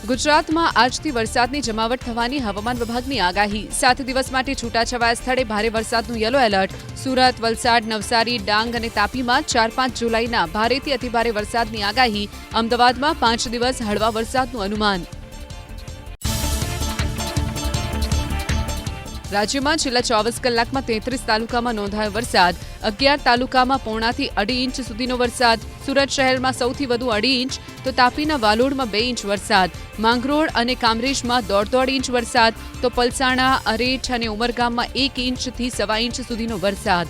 ગુજરાતમાં આજથી વરસાદની જમાવટ થવાની હવામાન વિભાગની આગાહી। 7 દિવસ માટે છૂટાછવાયા સ્થળે ભારે વરસાદનું યલો એલર્ટ। સુરત, વલસાડ, નવસારી, ડાંગ અને તાપીમાં 4-5 જુલાઈના ભારેથી અતિભારે વરસાદની આગાહી। અમદાવાદમાં 5 દિવસ હળવા વરસાદનું અનુમાન। રાજ્યમાં છેલ્લા 24 કલાકમાં 33 તાલુકામાં નોંધાયો વરસાદ। 11 તાલુકામાં પોણાથી 2.5 ઇંચ સુધીનો વરસાદ। સુરત શહેરમાં સૌથી વધુ 2.5 ઇંચ તો તાપીના વાલોડમાં 2 ઇંચ વરસાદ। માંગરોળ અને કામરેજમાં 1.5 ઇંચ વરસાદ તો પલસાણા, અરેઠ અને ઉમરગામમાં 1 ઇંચથી 1.25 ઇંચ સુધીનો વરસાદ।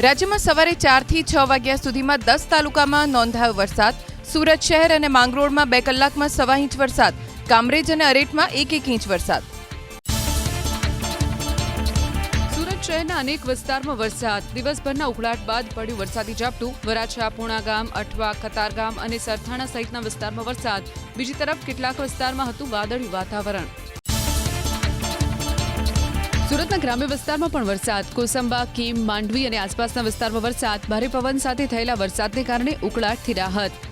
રાજ્યમાં સવારે 4 થી 6 વાગ્યા સુધીમાં 10 તાલુકામાં નોંધાયો વરસાદ। સુરત શહેર અને માંગરોળમાં 2 કલાકમાં 1.25 ઇંચ વરસાદ। કામરેજ અને અરેઠમાં 1 ઇંચ વરસાદ। સુરત શહેરના અનેક વિસ્તારમાં વરસાદ। દિવસભરના ઉકળાટ બાદ પડ્યું વરસાદી ઝાપટું। વરાછા, પૂણાગામ, અઠવા, કતારગામ અને સરથાણા સહિતના વિસ્તારમાં વરસાદ। બીજી તરફ કેટલાક વિસ્તારમાં હતું વાદળિયું વાતાવરણ। સુરતના ગ્રામ્ય વિસ્તારમાં પણ વરસાદ। કોસંબા, કીમ, માંડવી અને આસપાસના વિસ્તારમાં વરસાદ। ભારે પવન સાથે થયેલા વરસાદને કારણે ઉકળાટથી રાહત।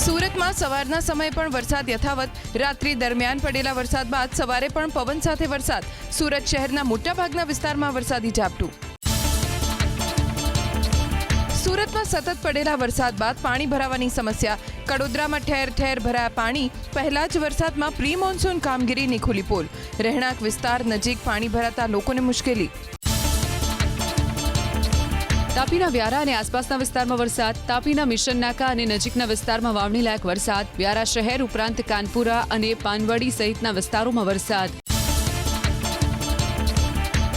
સુરતમાં સવારના સમયે પણ વરસાદ યથાવત। રાત્રિ દરમિયાન પડેલા વરસાદ બાદ સવારે પણ પવન સાથે વરસાદ। સુરત શહેરના મોટાભાગના વિસ્તારમાં વરસાદી ઝાપટું। સુરતમાં સતત પડેલા વરસાદ બાદ પાણી ભરાવાની સમસ્યા। કડોદરામાં ઠેર ઠેર ભરાયા પાણી। પહેલા જ વરસાદમાં પ્રી મોન્સૂન કામગીરીની ખુલી પોલ। રહેણાંક વિસ્તાર નજીક પાણી ભરાતા લોકોને મુશ્કેલી। તાપીના વ્યારા અને આસપાસના વિસ્તારમાં વરસાદ। તાપીના મિશન નાકા અને નજીકના વિસ્તારમાં વાવણી લાયક વરસાદ। વ્યારા શહેર ઉપરાંત કાનપુરા અને પાનવાડી સહિતના વિસ્તારોમાં વરસાદ।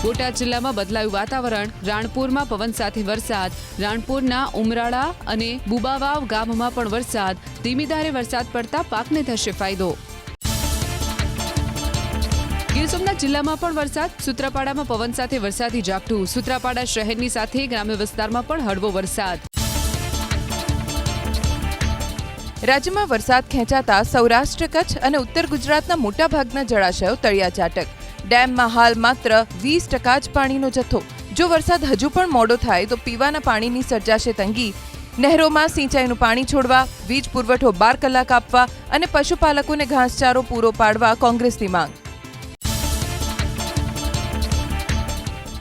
બોટાદ જિલ્લામાં બદલાયું વાતાવરણ। રાણપુરમાં પવન સાથે વરસાદ। રાણપુરના ઉમરાળા અને બુબાવાવ ગામમાં પણ વરસાદ। ધીમી ધારે વરસાદ પડતા પાકને થશે ફાયદો। ગીર સોમનાથ જિલ્લામાં પણ વરસાદ। સૂત્રાપાડામાં પવન સાથે વરસાદી ઝાપટું। સૂત્રાપાડા શહેરની સાથે ગ્રામ્ય વિસ્તારમાં પણ હળવો વરસાદ। રાજ્યમાં વરસાદ ખેંચાતા સૌરાષ્ટ્ર, કચ્છ અને ઉત્તર ગુજરાતના મોટાભાગના જળાશયો તળિયા ચાટક। ડેમમાં હાલ માત્ર 20% જ પાણીનો જથ્થો। જો વરસાદ હજુ પણ મોડો થાય તો પીવાના પાણીની સર્જાશે તંગી। નહેરોમાં સિંચાઈનું પાણી છોડવા, વીજ પુરવઠો 12 કલાક આપવા અને પશુપાલકોને ઘાસચારો પૂરો પાડવા કોંગ્રેસની માંગ।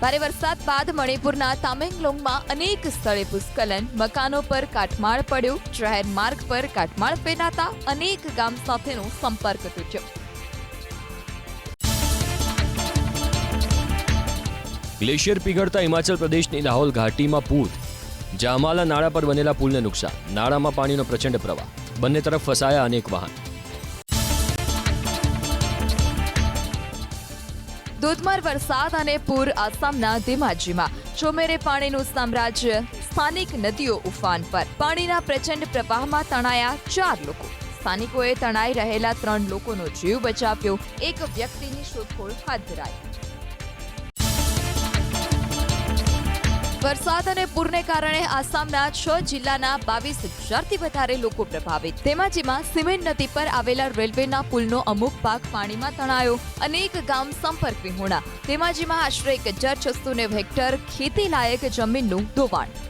ભારે વરસાદ બાદ મણિપુરના તામેંગલોંગમાં અનેક સ્થળે ભૂસ્ખલન। મકાનો પર કાટમાળ પડ્યો। જાહેર માર્ગ પર કાટમાળ ફેલાતા અનેક ગામ સાથેનો સંપર્ક તૂટ્યો। ગ્લેશિયર પીગળતા હિમાચલ પ્રદેશની લાહૌલ ઘાટીમાં પૂર। જામાલા નાળા પર બનેલા પુલને નુકસાન। નાળામાં પાણીનો પ્રચંડ પ્રવાહ। બંને તરફ ફસાયા અનેક વાહન। ધોધમાર વરસાદ અને પૂર આસામના ધેમાજીમાં। ચોમેરે પાણીનું સામ્રાજ્ય। સ્થાનિક નદીઓ ઉફાન પર। પાણીના પ્રચંડ પ્રવાહમાં તણાયા 4 લોકો। સ્થાનિકોએ તણાઈ રહેલા 3 લોકોનો જીવ બચાવ્યો। એક વ્યક્તિની શોધખોળ હાથ ધરાઈ। વરસાદ અને પૂરને કારણે આસામના 6 જિલ્લાના 22,000થી વધારે લોકો પ્રભાવિત। ધેમાજીમાં સિમેન્ટ નદી પર આવેલા રેલવેના પુલનો અમુક ભાગ પાણીમાં તણાયો। અનેક ગામ સંપર્ક વિહોણા। ધેમાજીમાં આશરે 1,690 હેક્ટર ખેતી લાયક જમીનનું ધોવાણ।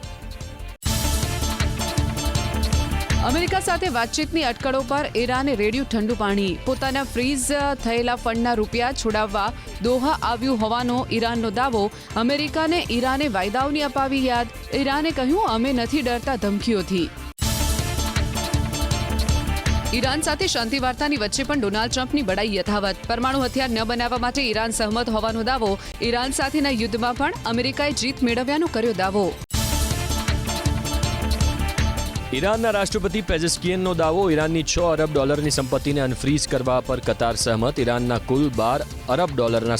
અમેરિકા સાથે વાતચીતની અટકળો પર ઈરાને રેડ્યું ઠંડુ પાણી। પોતાના ફ્રીઝ થયેલા ફંડના રૂપિયા છોડાવવા દોહા આવ્યું હોવાનો ઈરાનનો દાવો। અમેરિકાને ઈરાને વાયદાઓની અપાવી યાદ। ઈરાને કહ્યું, અમે નથી ડરતા ધમકીઓથી। ઈરાન સાથે શાંતિ વાર્તાની વચ્ચે પણ ડોનાલ્ડ ટ્રમ્પની બડાઈ યથાવત। પરમાણુ હથિયાર ન બનાવવા માટે ઈરાન સહમત હોવાનો દાવો। ઈરાન સાથેના યુદ્ધમાં પણ અમેરિકાએ જીત મેળવ્યાનો કર્યો દાવો। ઈરાનના રાષ્ટ્રપતિ પેઝેશ્કિયનનો દાવો। ઈરાનની $6 અરબની સંપત્તિને અનફ્રીઝ કરવા પર કતાર સહમત। ઈરાનના કુલ $12 અરબ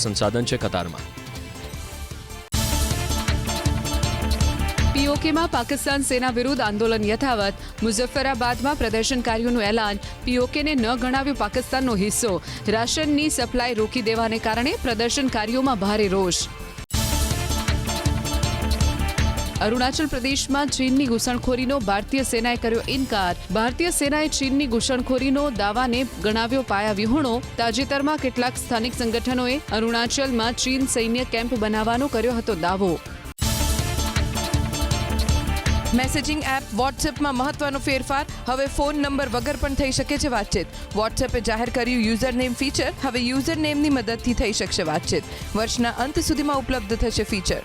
સંસાધન છે કતારમાં। પીઓકેમાં પાકિસ્તાન સેના વિરુદ્ધ આંદોલન યથાવત। મુઝફ્ફરાબાદમાં પ્રદર્શનકારીઓનું એલાન। પીઓકેને ન ગણાવ્યો પાકિસ્તાનનો હિસ્સો। રાશનની સપ્લાય રોકી દેવાને કારણે પ્રદર્શનકારીઓમાં ભારે રોષ। અરુણાચલ પ્રદેશમાં ચીનની ઘૂસણખોરીનો ભારતીય સેનાએ કર્યો ઇનકાર। ભારતીય સેનાએ ચીનની ઘૂસણખોરીનો દાવાને ગણાવ્યો પાયાવિહોણો। તાજેતરમાં કેટલાક સ્થાનિક સંગઠનોએ અરુણાચલમાં ચીન સૈન્ય કેમ્પ બનાવવાનો કર્યો હતો દાવો। મેસેજિંગ એપ વોટ્સએપમાં મહત્વનો ફેરફાર, હવે ફોન નંબર વગર પણ થઈ શકે છે વાતચીત. વોટ્સએપે જાહેર કર્યું યુઝર નેમ ફીચર, હવે યુઝર નેમની મદદથી થઈ શકશે વાતચીત. વર્ષના અંત સુધીમાં ઉપલબ્ધ થશે ફીચર.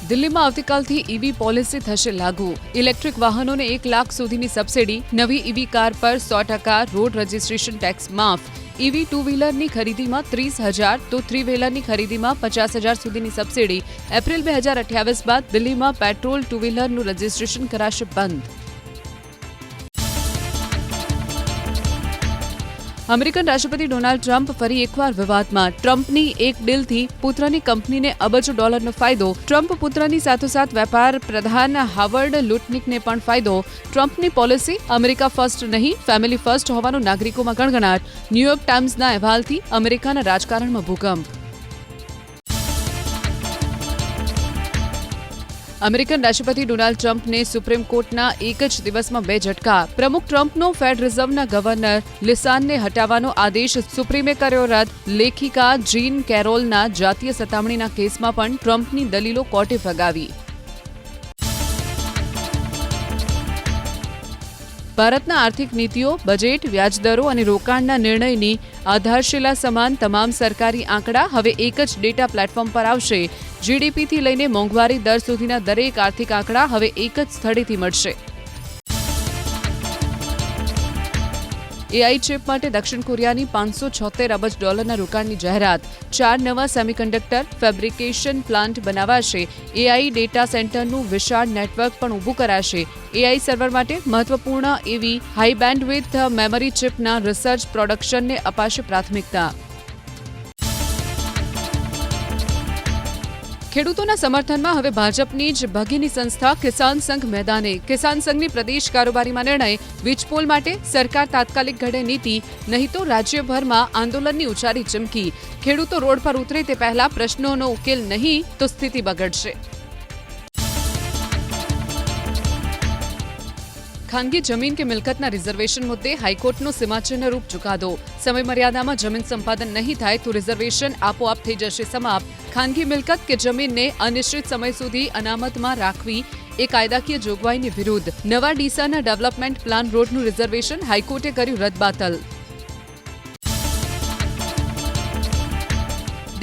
દિલ્હીમાં આવતીકાલથી ઈવી પોલિસી થશે લાગુ. ઇલેક્ટ્રિક વાહનોને 1 લાખ સુધીની સબસિડી, નવી ઈવી કાર પર 100% રોડ રજિસ્ટ્રેશન ટેક્સ માફ. ઈવી ટુ વ્હીલરની ખરીદીમાં 30,000 તો થ્રી વ્હીલરની ખરીદીમાં 50,000 સુધીની સબસિડી. એપ્રિલ 2028 બાદ દિલ્હીમાં પેટ્રોલ ટુ વ્હીલરનું રજિસ્ટ્રેશન કરાશે બંધ. અમેરિકન રાષ્ટ્રપતિ ડોનાલ્ડ ટ્રમ્પ ફરી એકવાર વિવાદમાં. ટ્રમ્પની એક ડીલથી પુત્રની કંપનીને અબજો ડોલરનો ફાયદો. ટ્રમ્પ પુત્રની સાથોસાથ વેપાર પ્રધાન હાવર્ડ લુટનિકને પણ ફાયદો. ટ્રમ્પની પોલિસી અમેરિકા ફર્સ્ટ નહીં, ફેમિલી ફર્સ્ટ હોવાનો નાગરિકોમાં ગણગણાટ. ન્યૂયોર્ક ટાઈમ્સના અહેવાલથી અમેરિકાના રાજકારણમાં ભૂકંપ. અમેરિકન રાષ્ટ્રપતિ ડોનાલ્ડ ટ્રમ્પને સુપ્રીમ કોર્ટના એક જ દિવસમાં 2 ઝટકા. પ્રમુખ ટ્રમ્પનો ફેડ રિઝર્વના ગવર્નર લિસાનને હટાવવાનો આદેશ સુપ્રીમે કર્યો રદ. લેખિકા જીન કેરોલના જાતીય સતામણીના કેસમાં પણ ટ્રમ્પની દલીલો કોર્ટે ફગાવી. ભારતના આર્થિક નીતિઓ, બજેટ, વ્યાજદરો અને રોકાણના નિર્ણયની આધારશિલા સમાન તમામ સરકારી આંકડા હવે એક જ ડેટા પ્લેટફોર્મ પર આવશે. જીડીપીથી લઈને મોંઘવારી દર સુધીના દરેક આર્થિક આંકડા હવે એક જ સ્થળેથી મળશે. એઆઈ ચિપ માટે દક્ષિણ કોરિયાની $576 અબજ રોકાણની જાહેરાત. 4 નવા સેમિકન્ડક્ટર ફેબ્રિકેશન પ્લાન્ટ બનાવાશે. એઆઈ ડેટા સેન્ટરનું વિશાળ નેટવર્ક પણ ઊભું કરાશે. એઆઈ સર્વર માટે મહત્વપૂર્ણ એવી હાઈ બેન્ડવિડ્થ મેમરી ચિપના રિસર્ચ પ્રોડક્શનને અપાશે પ્રાથમિકતા. ખેડૂતોના સમર્થનમાં હવે ભાજપની જ ભગીની સંસ્થા કિસાન સંઘ મેદાને. કિસાન સંઘની પ્રદેશ કારોબારીમાં નિર્ણય. વીજપોલ માટે સરકાર તાત્કાલિક ઘડે નીતિ, નહીં તો રાજ્યભરમાં આંદોલનની ઉચ્ચારી ચીમકી. ખેડૂતો રોડ પર ઉતરે તે પહેલા પ્રશ્નોનો ઉકેલ નહીં તો સ્થિતિ બગડશે. ખાનગી જમીન કે મિલકતના રિઝર્વેશન મુદ્દે હાઈકોર્ટનો સીમાચિહ્નરૂપ ચુકાદો. સમયમર્યાદામાં જમીન સંપાદન નહીં થાય તો રિઝર્વેશન આપોઆપ થઈ જશે સમાપ્ત. ખાનગી મિલકત કે જમીનને અનિશ્ચિત સમય સુધી અનામતમાં રાખવી એ કાયદાકીય જોગવાઈની વિરુદ્ધ. નવા ડીસાના ડેવલપમેન્ટ પ્લાન રોડનું રિઝર્વેશન હાઈકોર્ટે કર્યું રદબાતલ.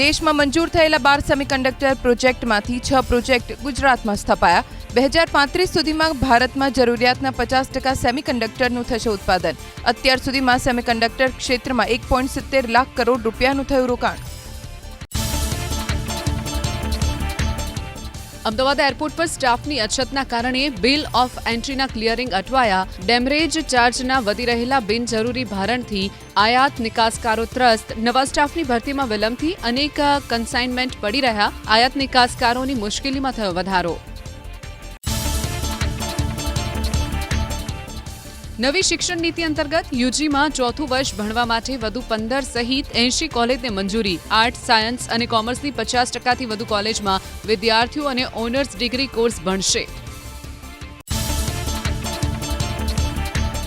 દેશમાં મંજૂર થયેલા 12 સેમિકન્ડક્ટર પ્રોજેક્ટમાંથી 6 પ્રોજેક્ટ ગુજરાતમાં સ્થપાયા. 2035 સુધીમાં ભારતમાં જરૂરિયાતના 50% સેમિકન્ડક્ટરનું થશે ઉત્પાદન. અત્યાર સુધીમાં સેમિકન્ડક્ટર ક્ષેત્રમાં 1.70 લાખ કરોડ રૂપિયાનું થયું રોકાણ. અમદાવાદ એરપોર્ટ પર સ્ટાફની અછતના કારણે બિલ ઓફ એન્ટ્રીના ક્લિયરિંગ અટવાયા. ડેમરેજ ચાર્જના વધી રહેલા બિનજરૂરી ભારણથી આયાત નિકાસકારો ત્રસ્ત. નવા સ્ટાફની ભરતીમાં વિલંબથી અનેક કન્સાઇનમેન્ટ પડી રહ્યા. આયાત નિકાસકારોની મુશ્કેલીમાં થયો વધારો. નવી શિક્ષણ નીતિ અંતર્ગત યુજીમાં 4થું વર્ષ ભણવા માટે વધુ 15 સહિત 80 કોલેજને મંજૂરી. આર્ટ્સ, સાયન્સ અને કોમર્સની 50%થી વધુ કોલેજમાં વિદ્યાર્થીઓ અને ઓનર્સ ડિગ્રી કોર્સ ભણશે.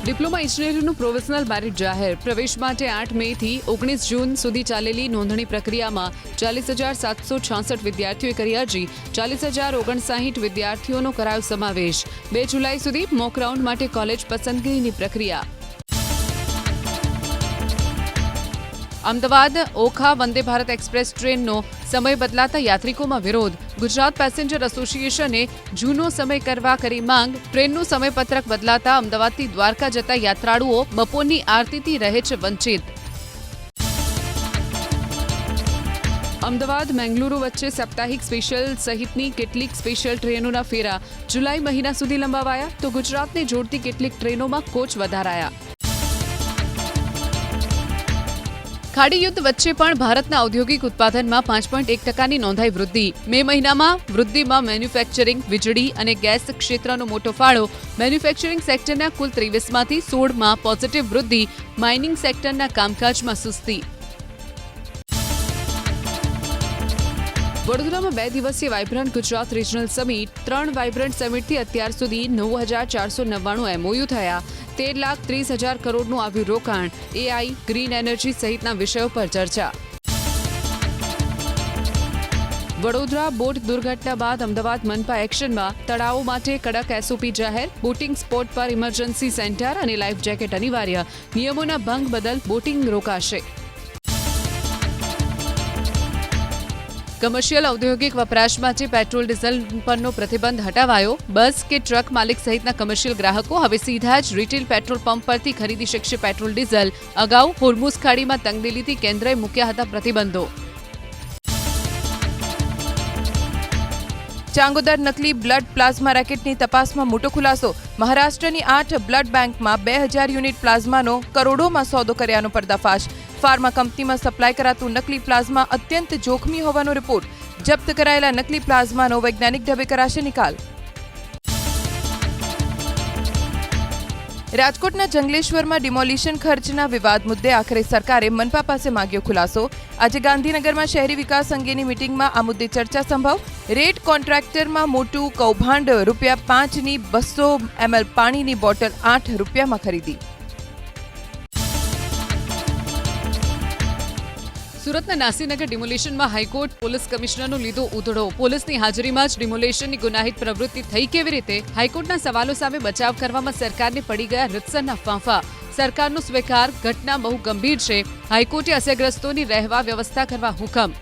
ડિપ્લોમા ઇજનેરીનું પ્રોવિઝનલ મેરિટ જાહેર. પ્રવેશ માટે 8 મેથી 19 જૂન સુધી ચાલેલી નોંધણી પ્રક્રિયામાં 40,766 વિદ્યાર્થીઓએ કરી અરજી. 40,059 વિદ્યાર્થીઓનો કરાયો સમાવેશ. 2 જુલાઈ સુધી મોક રાઉન્ડ માટે કોલેજ પસંદગીની પ્રક્રિયા. અમદાવાદ ઓખા વંદે ભારત એક્સપ્રેસ ટ્રેનનો સમય બદલાતા યાત્રિકોમાં વિરોધ. ગુજરાત પેસેન્જર એસોસિએશને જૂનો સમય કરવા કરી માંગ. ટ્રેનનું સમયપત્રક બદલાતા અમદાવાદથી દ્વારકા જતા યાત્રાળુઓ બપોરની આરતીથી રહે છે વંચિત. અમદાવાદ મેંગલુરુ વચ્ચે સાપ્તાહિક સ્પેશિયલ સહિતની કેટલીક સ્પેશિયલ ટ્રેનોના ફેરા જુલાઈ મહિના સુધી લંબાવાયા તો ગુજરાતને જોડતી કેટલીક ટ્રેનોમાં કોચ વધારાયા. ખાડી યુદ્ધ વચ્ચે પણ ભારતના ઔદ્યોગિક ઉત્પાદનમાં 5.1%ની નોંધાઈ વૃદ્ધિ. મે મહિનામાં વૃદ્ધિમાં મેન્યુફેક્ચરિંગ, વીજળી અને ગેસ ક્ષેત્રનો મોટો ફાળો. મેન્યુફેક્ચરિંગ સેક્ટરના કુલ 23માંથી 16માં પોઝિટિવ વૃદ્ધિ. માઇનિંગ સેક્ટરના કામકાજમાં સુસ્તી. વડોદરામાં 2 દિવસીય vibrant Gujarat regional summit. 3 vibrant સમિટથી અત્યાર સુધી 9,499 MOU થયા. 13,30,000 કરોડનું આવ્યું રોકાણ. એઆઈ, ગ્રીન એનર્જી સહિતના વિષયો પર ચર્ચા. વડોદરા બોટ દુર્ઘટના બાદ અમદાવાદ મનપા એક્શનમાં તળાવો માટે કડક એસઓપી જાહેર. બોટિંગ સ્પોટ પર ઇમરજન્સી સેન્ટર અને લાઈફ જેકેટ અનિવાર્ય. નિયમોના ભંગ બદલ બોટિંગ રોકાશે. કમર્શિયલ ઔદ્યોગિક વપરાશ માટે પેટ્રોલ ડીઝલ પરનો પ્રતિબંધ હટાવાયો. બસ કે ટ્રક માલિક સહિતના કમર્શિયલ ગ્રાહકો હવે સીધા જ રિટેલ પેટ્રોલ પંપ પરથી ખરીદી શકશે પેટ્રોલ ડીઝલ. અગાઉ હોર્મુઝ ખાડીમાં તંગદિલીથી કેન્દ્રએ મૂક્યા હતા પ્રતિબંધો. ચાંગોદર નકલી બ્લડ પ્લાઝમા રેકેટની તપાસમાં મોટો ખુલાસો. મહારાષ્ટ્રની 8 બ્લડ બેંકમાં 2000 યુનિટ પ્લાઝમાનો કરોડોમાં સોદો કર્યાનો પર્દાફાશ. ફાર્મા કંપનીમાં સપ્લાય કરાતું નકલી પ્લાઝમા અત્યંત જોખમી હોવાનો રિપોર્ટ. જપ્ત કરાયેલા નકલી પ્લાઝમાનો વૈજ્ઞાનિક ઢબે કરાશે નિકાલ. રાજકોટના જંગલેશ્વરમાં ડિમોલિશન ખર્ચના વિવાદ મુદ્દે આખરે સરકારે મનપા પાસે માંગ્યો ખુલાસો. આજે ગાંધીનગરમાં શહેરી વિકાસ અંગેની મિટિંગમાં આ મુદ્દે ચર્ચા સંભવ. રેટ કોન્ટ્રાક્ટરમાં મોટું કૌભાંડ. ₹5ની 200 ml પાણીની બોટલ ₹8 ખરીદી. સુરતના નાસીનગર ડિમોલિશનમાં હાઈકોર્ટ પોલીસ કમિશનરનો લીધો ઉધડો. પોલીસની હાજરીમાં જ ડિમોલિશનની ગુનાહિત પ્રવૃત્તિ થઈ કેવી રીતે? હાઈકોર્ટના સવાલો સામે બચાવ કરવામાં સરકારને પડી ગયા રીતસરના ફાંફા. સરકારનો સ્વીકાર, ઘટના બહુ ગંભીર છે. હાઈકોર્ટે અસરગ્રસ્તોની રહેવા વ્યવસ્થા કરવા હુકમ.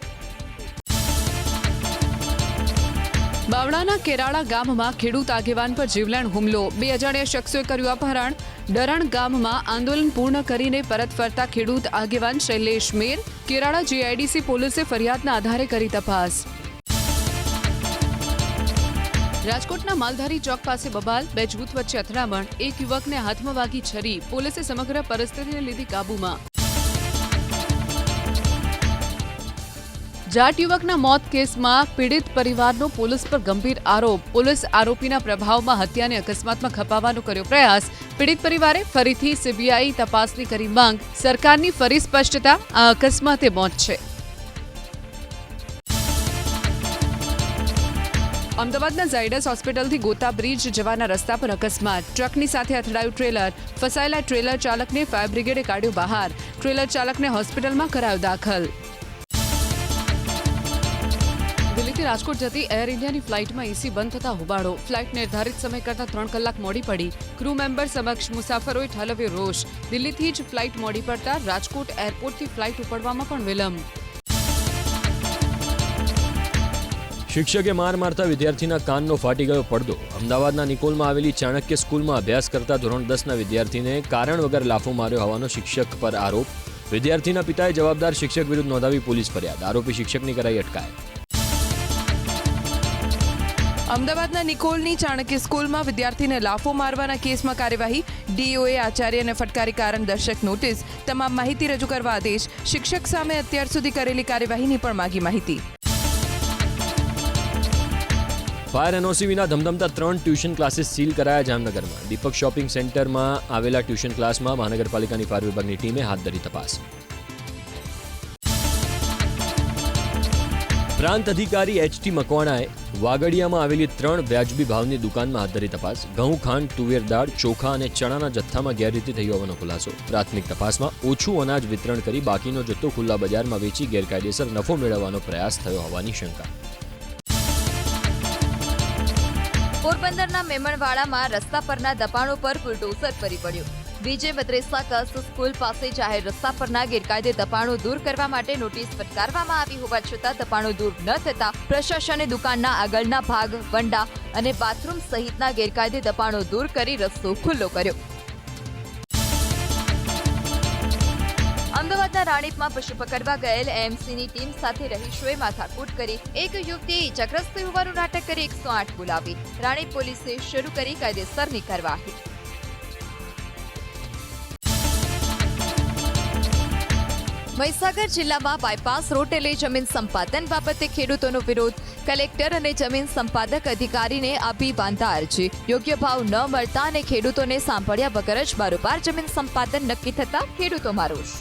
બાવળાના કેરાળા ગામમાં ખેડૂત આગેવાન પર જીવલેણ હુમલો. 2 અજાણ્યા શખ્સોએ કર્યું અપહરણ. ડરણ ગામમાં આંદોલન પૂર્ણ કરીને પરત ફરતા ખેડૂત આગેવાન શૈલેષ મેર. કેરાળા જીઆઈડીસી પોલીસે ફરિયાદના આધારે કરી તપાસ. રાજકોટના માલધારી ચોક પાસે બબાલ. 2 જૂથ વચ્ચે અથડામણ. એક યુવકને હાથમાં વાગી છરી. પોલીસે સમગ્ર પરિસ્થિતિને લીધી કાબૂમાં. જાટ યુવકના મોત કેસમાં પીડિત પરિવારનો પોલીસ પર ગંભીર આરોપ. પોલીસ આરોપીના પ્રભાવમાં હત્યાને અકસ્માતમાં ખપાવવાનો કર્યો પ્રયાસ. પીડિત પરિવારે ફરીથી સીબીઆઈ તપાસની કરી માંગ. સરકારની ફરી સ્પષ્ટતા, આ અકસ્માતે મોત છે. અમદાવાદના ઝાયડસ હોસ્પિટલથી ગોતા બ્રિજ જવાના રસ્તા પર અકસ્માત. ટ્રકની સાથે અથડાયું ટ્રેલર. ફસાયેલા ટ્રેલર ચાલકને ફાયર બ્રિગેડે કાઢ્યો બહાર. ટ્રેલર ચાલકને હોસ્પિટલમાં કરાયો દાખલ. દિલ્હીથી રાજકોટ જતી એર ઇન્ડિયાની ફ્લાઇટમાં એસી બંધ થતા હોબાળો. ફ્લાઇટ નિર્ધારિત સમય કરતાં 3 કલાક મોડી પડી. ક્રૂ મેમ્બર સમક્ષ મુસાફરોએ ઠાલવ્યો રોષ. દિલ્હીથી જ ફ્લાઇટ મોડી પડતા રાજકોટ એરપોર્ટથી ફ્લાઇટ ઉપડવામાં પણ વિલંબ. શિક્ષકે માર મારતા વિદ્યાર્થીના કાનનો ફાટી ગયો પડદો. અમદાવાદના નિકોલમાં આવેલી ચાણક્ય સ્કૂલમાં અભ્યાસ કરતા ધોરણ 10ના વિદ્યાર્થીને કારણ વગર લાફો માર્યો હોવાનો શિક્ષક પર આરોપ. વિદ્યાર્થીના પિતાએ જવાબદાર શિક્ષક વિરુદ્ધ નોંધાવી પોલીસ ફરિયાદ. આરોપી શિક્ષકની કરાઈ અટકાયત. અમદાવાદના નિકોલની ચાણક્ય સ્કૂલમાં વિદ્યાર્થીને લાફો મારવાના કેસમાં કાર્યવાહી. ડીઓએ આચાર્યને ફટકારી કારણ દર્શક નોટિસ. તમામ માહિતી રજૂ કરવા આદેશ. શિક્ષક સામે અત્યાર સુધી કરેલી કાર્યવાહીની પણ માગી માહિતી. ફાયર એનઓસી વિના ધમધમતા 3 ટ્યુશન ક્લાસીસ સીલ કરાયા જામનગરમાં. દીપક શોપિંગ સેન્ટરમાં આવેલા ટ્યુશન ક્લાસમાં મહાનગરપાલિકાની ફાયર વિભાગની ટીમે હાથ ધરી તપાસ. પ્રાંત અધિકારી એચટી મકવાણાએ વાગડિયામાં આવેલી 3 વ્યાજબી ભાવની દુકાનમાં હાથ ધરી તપાસ. ઘઉં, ખાંડ, તુવેર દાળ, ચોખા અને ચણાના જથ્થામાં ગેરરીતિ થઈ હોવાનો ખુલાસો. પ્રાથમિક તપાસમાં ઓછું અનાજ વિતરણ કરી બાકીનો જથ્થો ખુલ્લા બજારમાં વેચી ગેરકાયદેસર નફો મેળવવાનો પ્રયાસ થયો હોવાની શંકા. પોરબંદરના મેમણવાડામાં રસ્તા પરના દબાણો પર બુલડોઝર ફરી પડ્યું. વિજય મદ્રેસા કસ સ્કૂલ પાસે જાહેર રસ્તા પરના ગેરકાયદે દબાણો દૂર કરવા માટે નોટિસ ફટકારવામાં આવી હોવા છતાં દબાણો દૂર ન થતા પ્રશાસને દુકાનના આગળના ભાગ, વંડા અને બાથરૂમ સહિતના ગેરકાયદે દબાણો દૂર કરી રસ્તો ખુલ્લો કર્યો. અમદાવાદના રાણીપમાં પશુ પકડવા ગયેલ એએમસીની ટીમ સાથે રહીશોએ માથાકૂટ કરી. એક યુવતીએ ઇજાગ્રસ્ત હોવાનું નાટક કરી 108 બોલાવી. રાણીપ પોલીસે શરૂ કરી કાયદેસરની કાર્યવાહી. મહીસાગર જિલ્લામાં બાયપાસ રોડ લે જમીન સંપાદન બાબતે ખેડૂતોનો વિરોધ. કલેક્ટર અને જમીન સંપાદક અધિકારીને આપી બાંધા અરજી. યોગ્ય ભાવ ન મળતા અને ખેડૂતોને સાંભળ્યા વગર જ બારોબાર જમીન સંપાદન નક્કી થતા ખેડૂતોમાં રોષ.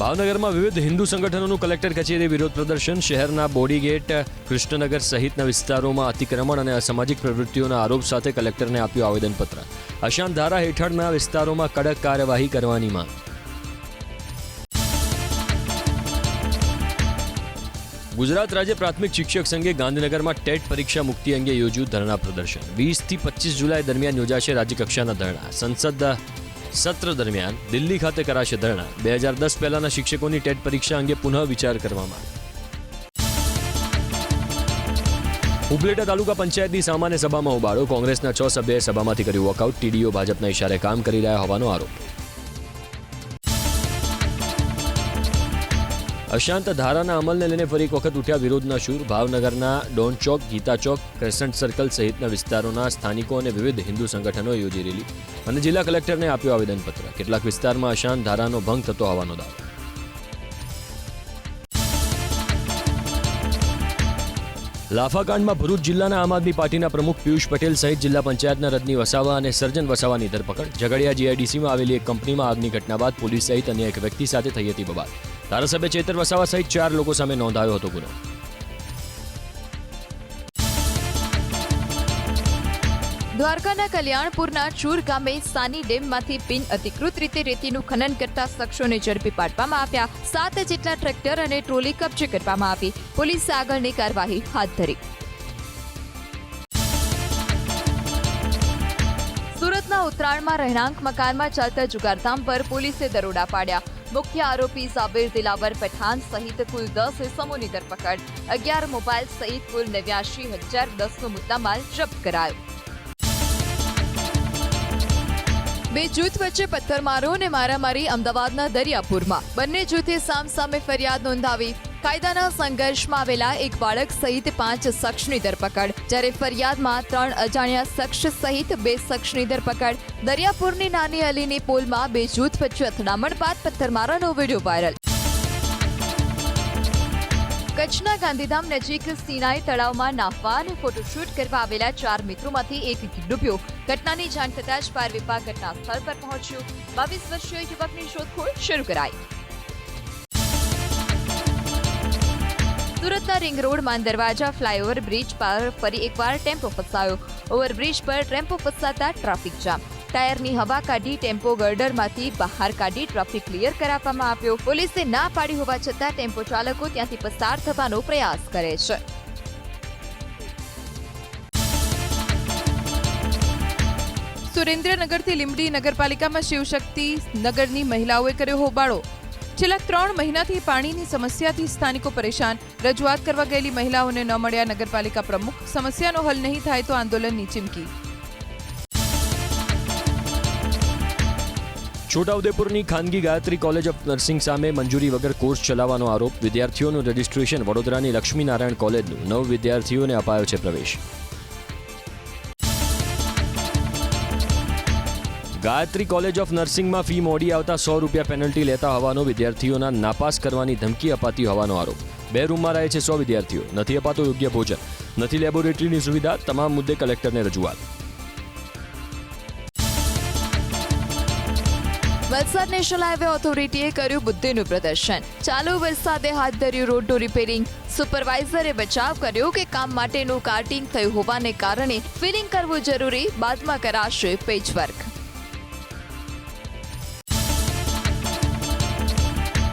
ભાવનગરમાં વિવિધ હિન્દુ સંગઠનોનું કલેક્ટર કચેરી વિરોધ પ્રદર્શન. શહેરના બોડીગેટ, કૃષ્ણનગર સહિતના વિસ્તારોમાં અતિક્રમણ અને અસામાજિક પ્રવૃત્તિઓના આરોપ સાથે કલેક્ટરને આપ્યું આવેદનપત્ર. અશાંત ધારા હેઠળના વિસ્તારોમાં કડક કાર્યવાહી કરવાની માંગ. ગુજરાત રાજ્ય પ્રાથમિક શિક્ષક સંઘે ગાંધીનગરમાં ટેટ પરીક્ષા મુક્તિ અંગે યોજ્યું ધરણા પ્રદર્શન 20 થી 25 જુલાઈ દરમિયાન યોજાશે રાજ્યકક્ષાના ધરણા. સંસદ સત્ર દરમિયાન દિલ્હી ખાતે કરાશે ધરણા. 2010 પહેલાના શિક્ષકોની ટેટ પરીક્ષા અંગે પુનઃ વિચાર કરવામાં. ઉપલેટા તાલુકા પંચાયતની સામાન્ય સભામાં હોબાળો. કોંગ્રેસના 6 સભ્યોએ સભામાંથી કર્યું વોકઆઉટ. ટીડીઓ ભાજપના ઇશારે કામ કરી રહ્યા હોવાનો આરોપ. અશાંત ધારાના અમલને લઈને ફરી એક વખત ઉઠ્યા વિરોધના શૂર. ભાવનગરના ડોન ચોક, ગીતા ચોક, ક્રેસન્ટ સર્કલ સહિતના વિસ્તારોના સ્થાનિકો અને વિવિધ હિન્દુ સંગઠનોએ યોજી રેલી અને જિલ્લા કલેક્ટરને આપ્યું આવેદનપત્ર. કેટલાક વિસ્તારમાં અશાંત ધારાનો ભંગ થતો હોવાનો દાવો. લાફાકાંડમાં ભરૂચ જિલ્લાના આમ આદમી પાર્ટીના પ્રમુખ પિયુષ પટેલ સહિત જિલ્લા પંચાયતના રજની વસાવા અને સર્જન વસાવાની ધરપકડ. ઝઘડિયા જીઆઈડીસીમાં આવેલી એક કંપનીમાં આગની ઘટના બાદ પોલીસ સહિત અન્ય એક વ્યક્તિ સાથે થઈ હતી બબાલ. ધારાસભ્ય ચેતર વસાવા સહિત 4 લોકો સામે નોંધાયો હતો ગુનો. દ્વારકાના કલ્યાણપુરના ચૂર ગામે સાની ડેમમાંથી બિન અધિકૃત રીતે રેતીનું ખનન કરતા શખ્સોને ઝડપી પાડવામાં આવ્યા. 7 જેટલા ટ્રેક્ટર અને ટ્રોલી કબજે કરવામાં આવી. પોલીસે આગળની કાર્યવાહી હાથ ધરી. સુરતના ઉત્તરાયણમાં રહેણાંક મકાનમાં ચાલતા જુગારધામ પર પોલીસે દરોડા પાડ્યા. મુખ્ય આરોપી સાબિર દિલાવર પઠાણ સહિત કુલ 10 ઇસમોની ધરપકડ. 11 મોબાઈલ સહિત કુલ 89,010નો મુદ્દામાલ જપ્ત કરાયો. બે જૂથ વચ્ચે પથ્થરમારો અને મારામારી અમદાવાદના દરિયાપુરમાં. બંને જૂથે સામસામે ફરિયાદ નોંધાવી. કાયદાના સંઘર્ષમાં આવેલા એક બાળક સહિત 5 શખ્સની ધરપકડ. જ્યારે ફરિયાદમાં 3 અજાણ્યા શખ્સ સહિત 2 શખ્સની ધરપકડ. દરિયાપુરની નાની અલીની પોલમાં બે જૂથ વચ્ચે અથડામણ બાદ પથ્થરમારાનો વિડીયો વાયરલ. કચ્છના ગાંધીધામ નજીક સિનાઈ તળાવમાં નાહવા અને ફોટોશૂટ કરવા આવેલા 4 મિત્રોમાંથી એક ડૂબ્યો. ઘટનાની જાણ થતાં જ ફાયર વિભાગ ઘટના સ્થળ પર પહોંચ્યું. 22 વર્ષીય યુવકની શોધખોળ શરૂ કરાઈ. સુરતના રિંગ રોડ માન દરવાજા ફ્લાયઓવર બ્રિજ પર ફરી એકવાર ટેમ્પો ફસાયો. ઓવરબ્રિજ પર ટેમ્પો ફસાતા ટ્રાફિક જામ. ટાયરની હવા કાઢી ટેમ્પો ગર્ડરમાંથી બહાર કાઢી ટ્રાફિક ક્લિયર કરાવવામાં આવ્યો. પોલીસે ના પાડી હોવા છતાં ટેમ્પો ચાલકો ત્યાંથી પસાર થવાનો પ્રયાસ કરે છે. સુરેન્દ્રનગરથી લીંબડી નગરપાલિકામાં શિવશક્તિ નગરની મહિલાઓએ કર્યો હોબાળો. છેલ્લા 3 મહિનાથી પાણીની સમસ્યાથી સ્થાનિકો પરેશાન. રજૂઆત કરવા ગયેલી મહિલાઓને ન મળ્યા નગરપાલિકા પ્રમુખ. સમસ્યાનો હલ નહીં થાય તો આંદોલનની ચીમકી. છોટાઉદેપુરની ખાનગી ગાયત્રી કોલેજ ઓફ નર્સિંગ સામે મંજૂરી વગર કોર્સ ચલાવવાનો આરોપ. વિદ્યાર્થીઓનું રજિસ્ટ્રેશન. વડોદરાની લક્ષ્મીનારાયણ કોલેજનું 9 વિદ્યાર્થીઓને અપાયો છે પ્રવેશ. ગાયત્રી કોલેજ ઓફ નર્સિંગમાં ફી મોડી આવતા 100 રૂપિયા પેનલ્ટી લેતા હોવાનો વિદ્યાર્થીઓના નાપાસ કરવાની ધમકી અપાતી હોવાનો આરોપ. 2 રૂમમાં રહે છે 100 વિદ્યાર્થીઓ. નથી અપાતો યોગ્ય ભોજન. નથી લેબોરેટરીની સુવિધા. તમામ મુદ્દે કલેક્ટરને રજૂઆત. વલસાડ નેશનલ હાઈવે ઓથોરિટીએ કર્યું બુદ્ધિનું પ્રદર્શન. ચાલુ વરસાદે હાથ ધર્યું રોડનું રિપેરિંગ. સુપરવાઇઝરે બચાવ કર્યો કે કામ માટેનું કાર્ટિંગ થયું હોવાને કારણે ફિલિંગ કરવું જરૂરી. બાદમાં કરાશે પેચવર્ક.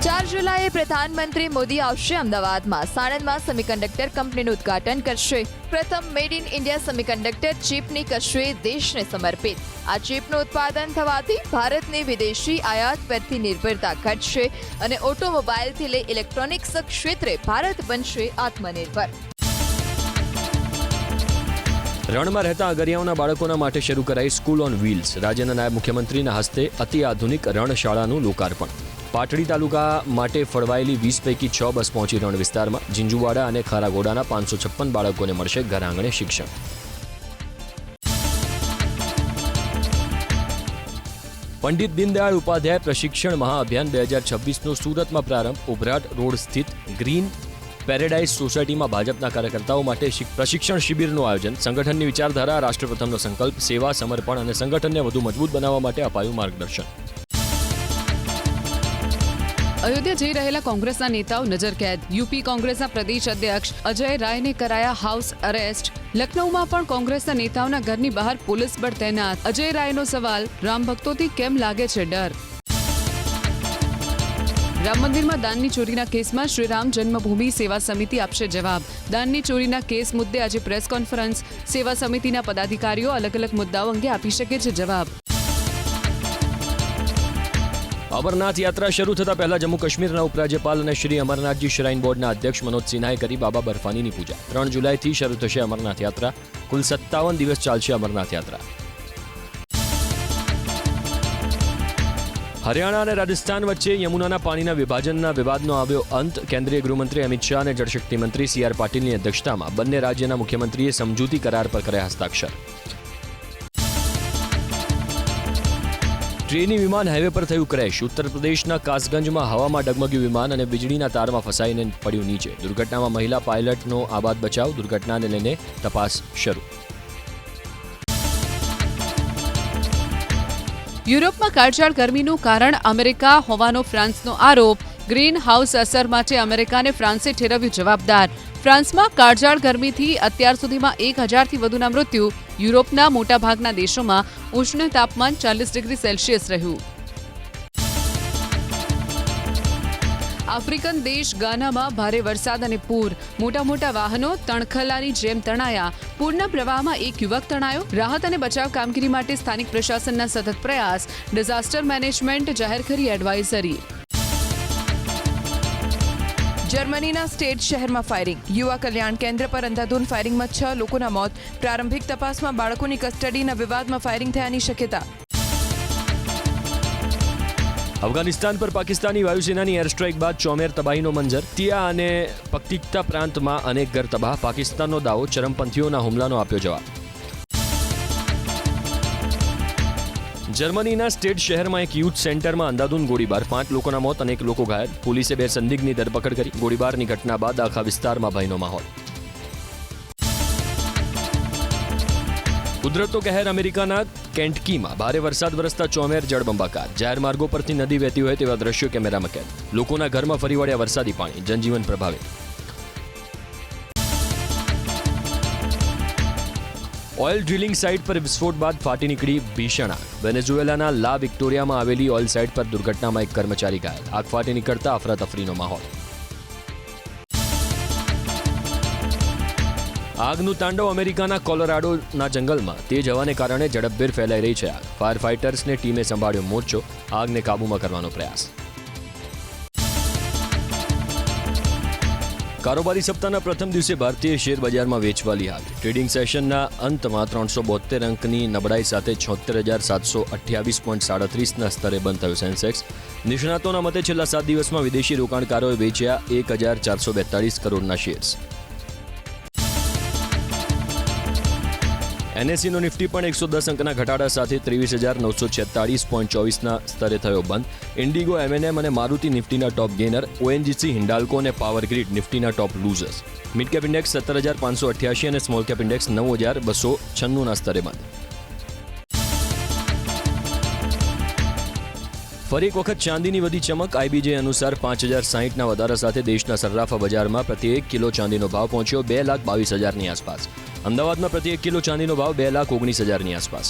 4 જુલાઈએ પ્રધાનમંત્રી મોદી આવશે અમદાવાદમાં. સાણંદમાં સેમિકન્ડક્ટર કંપનીનું ઉદ્ઘાટન કરશે. પ્રથમ મેડ ઇન ઇન્ડિયા સેમિકન્ડક્ટર ચીપની કરશે દેશને સમર્પિત. આ ચીપનું ઉત્પાદન થવાથી ભારતની વિદેશી આયાત પરથી નિર્ભરતા ઘટશે અને ઓટોમોબાઈલથી લઈ ઇલેક્ટ્રોનિક્સ ક્ષેત્રે ભારત બનશે આત્મનિર્ભર. રણમાં રહેતા અગરિયાઓના બાળકોના માટે શરૂ કરાઈ સ્કૂલ ઓન વ્હીલ્સ. રાજ્યના નાયબ મુખ્યમંત્રીના હસ્તે અતિ આધુનિક રણ શાળાનું લોકાર્પણ. પાટડી તાલુકા માટે ફળવાયેલી 20 પૈકી 6 બસ પહોંચી રણ વિસ્તારમાં. ઝીંઝુવાડા અને ખારાગોડાના 556 બાળકોને મળશે ઘર આંગણે શિક્ષણ. પંડિત દીનદયાળ ઉપાધ્યાય પ્રશિક્ષણ મહાઅભિયાન 2026નો સુરતમાં પ્રારંભ. ઉભરાટ રોડ સ્થિત ગ્રીન પેરેડાઇઝ સોસાયટીમાં ભાજપના કાર્યકર્તાઓ માટે પ્રશિક્ષણ શિબિરનું આયોજન. સંગઠનની વિચારધારા, રાષ્ટ્રપ્રથમનો સંકલ્પ, સેવા, સમર્પણ અને સંગઠનને વધુ મજબૂત બનાવવા માટે અપાયું માર્ગદર્શન. અયોધ્યા જઈ રહેલા કોંગ્રેસના નેતાઓ નજરકેદ. યુપી કોંગ્રેસના પ્રદેશ અધ્યક્ષ અજય રાયને કરાયા હાઉસ અરેસ્ટ. લખનૌમાં પણ કોંગ્રેસના નેતાઓના ઘરની બહાર પોલીસ બળ તૈનાત. અજય રાયનો સવાલ, રામ ભક્તોથી કેમ લાગે છે ડર? રામ મંદિરમાં દાનની ચોરીના કેસમાં શ્રીરામ જન્મભૂમિ સેવા સમિતિ આપશે જવાબ. દાનની ચોરીના કેસ મુદ્દે આજે પ્રેસ કોન્ફરન્સ. સેવા સમિતિના પદાધિકારીઓ અલગ અલગ મુદ્દાઓ અંગે આપી શકે છે જવાબ. અમરનાથ યાત્રા શરૂ થતા પહેલા જમ્મુ કાશ્મીરના ઉપરાજ્યપાલ અને શ્રી અમરનાથજી શ્રાઇન બોર્ડના અધ્યક્ષ મનોજ સિન્હાએ કરી બાબા બર્ફાનીની પૂજા. 3 જુલાઈથી શરૂ થશે અમરનાથ યાત્રા. કુલ 57 દિવસ ચાલશે અમરનાથ યાત્રા. હરિયાણા અને રાજસ્થાન વચ્ચે યમુનાના પાણીના વિભાજનના વિવાદનો આવ્યો અંત. કેન્દ્રીય ગૃહમંત્રી અમિત શાહ અને જળશક્તિ મંત્રી CR પાટીલની અધ્યક્ષતામાં બંને રાજ્યના મુખ્યમંત્રીએ સમજૂતી કરાર પર કર્યા હસ્તાક્ષર. ટ્રેની વિમાન હાઈવે પર થયું ક્રેશ. ઉત્તર પ્રદેશના કાસગંજમાં હવામાં ડગમગ્યું વિમાન અને વીજળીના તારમાં ફસાઈને પડ્યું નીચે. દુર્ઘટનામાં મહિલા પાયલટનો આબાદ બચાવ. દુર્ઘટનાને લઈને તપાસ શરૂ. યુરોપમાં કાળઝાળ ગરમીનું કારણ અમેરિકા હોવાનો ફ્રાન્સનો આરોપ. ગ્રીન હાઉસ અસર માટે અમેરિકાને ફ્રાન્સે ઠેરવ્યું જવાબદાર. ફ્રાન્સમાં કાળઝાળ ગરમીથી અત્યાર સુધીમાં 1000થી વધુના મૃત્યુ. યુરોપના મોટાભાગના દેશોમાં ઉષ્ણ તાપમાન 40 ડિગ્રી સેલ્સિયસ રહ્યું. આફ્રિકન દેશ ગાનામાં ભારે વરસાદ અને પૂર. મોટા વાહનો તણખલાની જેમ તણાયા. પૂરના પ્રવાહમાં એક યુવક તણાયો. રાહત અને બચાવ કામગીરી માટે સ્થાનિક પ્રશાસનના સતત પ્રયાસ. ડિઝાસ્ટર મેનેજમેન્ટ જાહેર કરી એડવાઇઝરી. જર્મનીના સ્ટેટ શહેરમાં ફાયરિંગ. યુવા કલ્યાણ કેન્દ્ર પર અંધાધૂંધ ફાયરિંગમાં 6 લોકોના મોત. પ્રારંભિક તપાસમાં બાળકોની કસ્ટડીના વિવાદમાં ફાયરિંગ થયાની શક્યતા. અફઘાનિસ્તાન પર પાકિસ્તાની વાયુસેનાની એર સ્ટ્રાઇક બાદ ચોમેર તબાહીનો મંજર. તિયા અને પક્તિકતા પ્રાંતમાં અનેક ઘર તબાહ. પાકિસ્તાનનો દાવો. ચરમપંથીઓના હુમલાનો આપ્યો જવાબ. જર્મનીના સ્ટેટ શહેરમાં એક યુથ સેન્ટરમાં અંધાધૂંધ ગોળીબાર. 5 લોકોના મોત, અનેક લોકો ઘાયલ. પોલીસે 2 સંદિગ્ધની ધરપકડ કરી. ગોળીબારની ઘટના બાદ આખા વિસ્તારમાં ભયનો માહોલ. કુદરતનો કહેર. અમેરિકાના કેન્ટકીમાં ભારે વરસાદ વરસતા ચોમેર જળબંબાકાર. જાહેર માર્ગો પરથી નદી વહેતી હોય તેવા દ્રશ્યો કેમેરામાં કેદ. લોકોના ઘરમાં ફરી વળ્યા વરસાદી પાણી. જનજીવન પ્રભાવિત. ઓઇલ ડ્રિલિંગ સાઇટ પર વિસ્ફોટ બાદ ફાટી નીકળી ભીષણ આગ. વેનેઝુએલાના લા વિક્ટોરિયામાં આવેલી ઓઇલ સાઇટ પર દુર્ઘટનામાં એક કર્મચારી ઘાયલ. આગ ફાટી નીકળતા અફરાતફરીનો માહોલ. આગનું તાંડવ. અમેરિકાના કોલોરાડોના જંગલમાં તેજ હવાને કારણે ઝડપભેર ફેલાઈ રહી છે આગ. ફાયર ફાઇટર્સને ટીમે સંભાળ્યો મોરચો. આગને કાબૂમાં કરવાનો પ્રયાસ. કારોબારી સપ્તાહના પ્રથમ દિવસે ભારતીય શેર બજારમાં વેચવાલી આવી. ટ્રેડિંગ સેશનના અંતમાં 372 અંકની નબળાઈ સાથે 76,728.37ના સ્તરે બંધ થયો સેન્સેક્સ. નિષ્ણાતોના મતે છેલ્લા 7 દિવસમાં વિદેશી રોકાણકારોએ વેચ્યા 1,442 કરોડના શેર્સ. NSEનો નિફ્ટી પણ 110 અંકના ઘટાડા સાથે 23,946.24ના સ્તરે થયો બંધ. ઇન્ડિગો, M&M અને મારુતિ નિફ્ટીના ટોપ ગેનર. ONGC, હિન્ડાલ્કો અને પાવર ગ્રીડ નિફ્ટીના top losers. Mid cap index 17,588 અને સ્મોલ કેપ ઇન્ડેક્સ 9,296ના સ્તરે બંધ. ફરી એક વખત ચાંદીની વધી ચમક. IBJ અનુસાર 5,060ના વધારા સાથે દેશના સર્રાફા બજારમાં પ્રતિ 1 કિલો ચાંદીનો ભાવ પહોંચ્યો 2,22,000ની આસપાસ. અમદાવાદમાં પ્રતિ 1 કિલો ચાંદીનો ભાવ 2,19,000ની આસપાસ.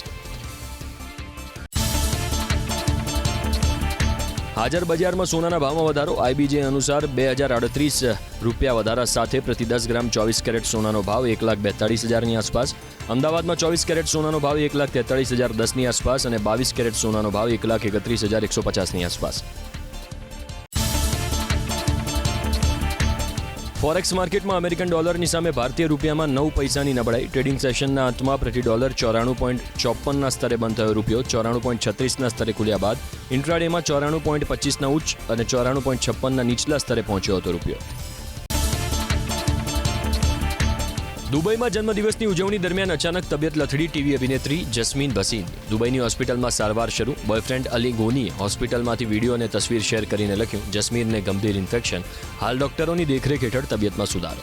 હાજર બજારમાં સોનાના ભાવમાં વધારો. IBJ અનુસાર 2,038 રૂપિયા વધારા સાથે પ્રતિ 10 ગ્રામ 24 કેરેટ સોનાનો ભાવ 1,42,000ની આસપાસ. અમદાવાદમાં 24 કેરેટ સોનાનો ભાવ 1,43,010ની આસપાસ અને 22 કેરેટ સોનાનો ભાવ 1,31,150ની આસપાસ. ફોરેક્સ માર્કેટમાં અમેરિકન ડોલરની સામે ભારતીય રૂપિયામાં 9 પૈસાની નબળાઈ. ટ્રેડિંગ સેશનના અંતમાં પ્રતિ ડોલર 94.54ના સ્તરે બંધ થયો રૂપિયો. 94.36ના સ્તરે ખુલ્યા બાદ ઇન્ટ્રાડેમાં 94.25ના ઉચ્ચ અને 94.56ના નીચલા સ્તરે પહોંચ્યો હતો રૂપિયો. દુબઈમાં જન્મદિવસની ઉજવણી દરમિયાન અચાનક તબિયત લથડી ટીવી અભિનેત્રી જસ્મીન ભસીન. દુબઈની હોસ્પિટલમાં સારવાર શરૂ. બોયફ્રેન્ડ અલી ગોનીએ હોસ્પિટલમાંથી વિડીયો અને તસવીર શેર કરીને લખ્યું, જસ્મીનને ગંભીર ઇન્ફેક્શન. હાલ ડોક્ટરોની દેખરેખ હેઠળ તબિયતમાં સુધારો.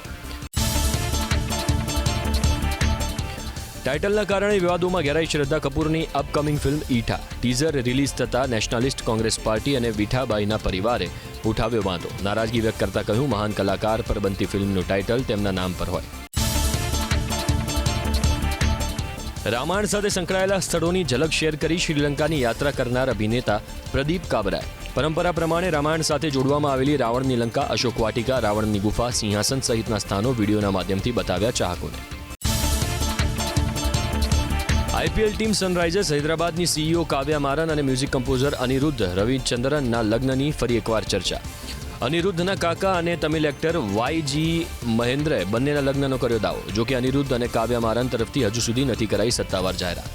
ટાઇટલના કારણે વિવાદોમાં ઘેરાઈ શ્રદ્ધા કપૂરની અપકમિંગ ફિલ્મ ઈઠા. ટીઝર રિલીઝ થતાં નેશનાલિસ્ટ કોંગ્રેસ પાર્ટી અને વિઠાબાઈના પરિવારે ઉઠાવ્યો વાંધો. નારાજગી વ્યક્ત કરતા કહ્યું, મહાન કલાકાર પર બનતી ફિલ્મનું ટાઇટલ તેમના નામ પર હોય. રામાયણ સાથે સંકળાયેલા સ્થળોની ઝલક શેર કરી શ્રીલંકાની યાત્રા કરનાર અભિનેતા પ્રદીપ કાબરાએ. પરંપરા પ્રમાણે રામાયણ સાથે જોડવામાં આવેલી રાવણની લંકા, અશોક વાટિકા, રાવણની ગુફા, સિંહાસન સહિતના સ્થાનો વિડીયોના માધ્યમથી બતાવ્યા ચાહકોને. આઈપીએલ ટીમ સનરાઇઝર્સ હૈદરાબાદની સીઈઓ કાવ્યા મારન અને મ્યુઝિક કમ્પોઝર અનિરુદ્ધ રવિચંદ્રનના લગ્નની ફરી એકવાર ચર્ચા. અનિરુદ્ધના કાકા અને તમિલ એક્ટર વાયજી મહેન્દ્રે બંનેના લગ્નનો કર્યો દાવો. જોકે અનિરુદ્ધ અને કાવ્યા મારન તરફથી હજુ સુધી નથી કરાઈ સત્તાવાર જાહેરાત.